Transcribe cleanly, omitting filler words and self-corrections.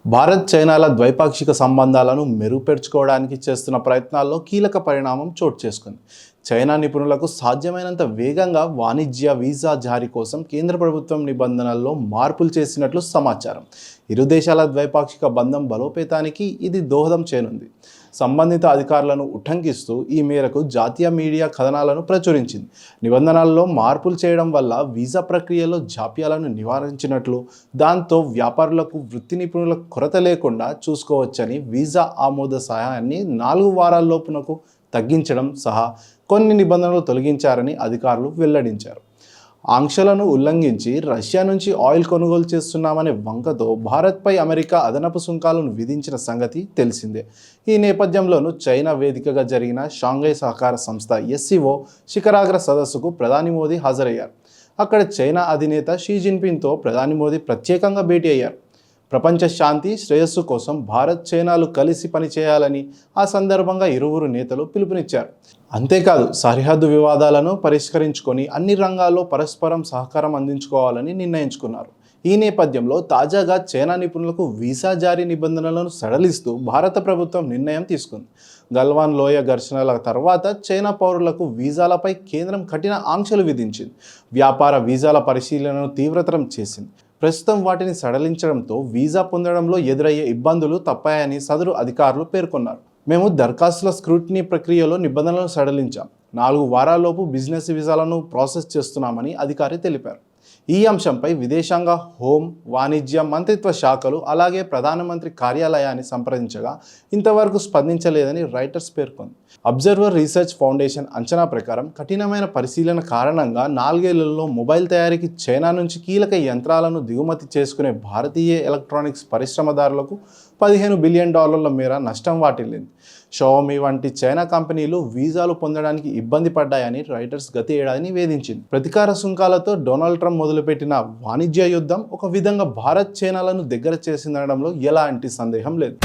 భారత్ చైనాల ద్వైపాక్షిక సంబంధాలను మెరుగుపరుచుకోవడానికి చేస్తున్న ప్రయత్నాల్లో కీలక పరిణామం చోటు చేసుకుంది. చైనా నిపుణులకు సాధ్యమైనంత వేగంగా వాణిజ్య వీసా జారీ కోసం కేంద్ర ప్రభుత్వం నిబంధనల్లో మార్పులు చేసినట్లు సమాచారం. ఇరు దేశాల ద్వైపాక్షిక బంధం బలోపేతానికి ఇది దోహదం చేయనుంది. సంబంధిత అధికారులను ఉటంకిస్తూ ఈ మేరకు జాతీయ మీడియా కథనాలను ప్రచురించింది. నిబంధనల్లో మార్పులు చేయడం వల్ల వీసా ప్రక్రియలో జాప్యాలను నివారించినట్లు, దాంతో వ్యాపారులకు వృత్తి నిపుణుల కొరత లేకుండా చూసుకోవచ్చని, వీసా ఆమోద సహాయాన్ని 4 వారాల్లోపునకు తగ్గించడం సహా కొన్ని నిబంధనలు తొలగించారని అధికారులు వెల్లడించారు. ఆంక్షలను ఉల్లంఘించి రష్యా నుంచి ఆయిల్ కొనుగోలు చేస్తున్నామనే వంకతో భారత్పై అమెరికా అదనపు సుంకాలను విధించిన సంగతి తెలిసిందే. ఈ నేపథ్యంలోనూ చైనా వేదికగా జరిగిన షాంఘై సహకార సంస్థ SCO శిఖరాగ్ర సదస్సుకు ప్రధాని మోదీ హాజరయ్యారు. అక్కడ చైనా అధినేత షీ జిన్పింగ్తో ప్రధాని మోదీ ప్రత్యేకంగా భేటీ అయ్యారు. ప్రపంచ శాంతి శ్రేయస్సు కోసం భారత్ చైనాలు కలిసి పనిచేయాలని ఆ సందర్భంగా ఇరువురు నేతలు పిలుపునిచ్చారు. అంతేకాదు, సరిహద్దు వివాదాలను పరిష్కరించుకొని అన్ని రంగాల్లో పరస్పరం సహకారం అందించుకోవాలని నిర్ణయించుకున్నారు. ఈ నేపథ్యంలో తాజాగా చైనా నిపుణులకు వీసా జారీ నిబంధనలను సడలిస్తూ భారత ప్రభుత్వం నిర్ణయం తీసుకుంది. గల్వాన్ లోయ ఘర్షణల తర్వాత చైనా పౌరులకు వీసాలపై కేంద్రం కఠిన ఆంక్షలు విధించింది. వ్యాపార వీసాల పరిశీలనను తీవ్రతరం చేసింది. ప్రస్తుతం వాటిని సడలించడంతో వీసా పొందడంలో ఎదురయ్యే ఇబ్బందులు తప్పాయని సదరు అధికారులు పేర్కొన్నారు. మేము దరఖాస్తుల స్క్రూటినీ ప్రక్రియలో నిబంధనలను సడలించాం. 4 వారాల్లోపు బిజినెస్ వీసాలను ప్రాసెస్ చేస్తున్నామని అధికారి తెలిపారు. ఈ అంశంపై విదేశాంగ, హోం, వాణిజ్య మంత్రిత్వ శాఖలు అలాగే ప్రధానమంత్రి కార్యాలయాన్ని సంప్రదించగా ఇంతవరకు స్పందించలేదని రైటర్స్ పేర్కొంది. అబ్జర్వర్ రీసెర్చ్ ఫౌండేషన్ అంచనా ప్రకారం కఠినమైన పరిశీలన కారణంగా 4 ఏళ్లలో మొబైల్ తయారీకి చైనా నుంచి కీలక యంత్రాలను దిగుమతి చేసుకునే భారతీయ ఎలక్ట్రానిక్స్ పరిశ్రమదారులకు $15 బిలియన్ మేర నష్టం వాటిల్లింది. షావోమీ వంటి చైనా కంపెనీలు వీసాలు పొందడానికి ఇబ్బంది పడ్డాయని రైటర్స్ గత ఏడాది నివేదించింది. ప్రతీకార సుంకాలతో డొనాల్డ్ ట్రంప్ మొదలుపెట్టిన వాణిజ్య యుద్ధం ఒక విధంగా భారత్ చైనాలను దగ్గర చేసిందనడంలో ఎలాంటి సందేహం లేదు.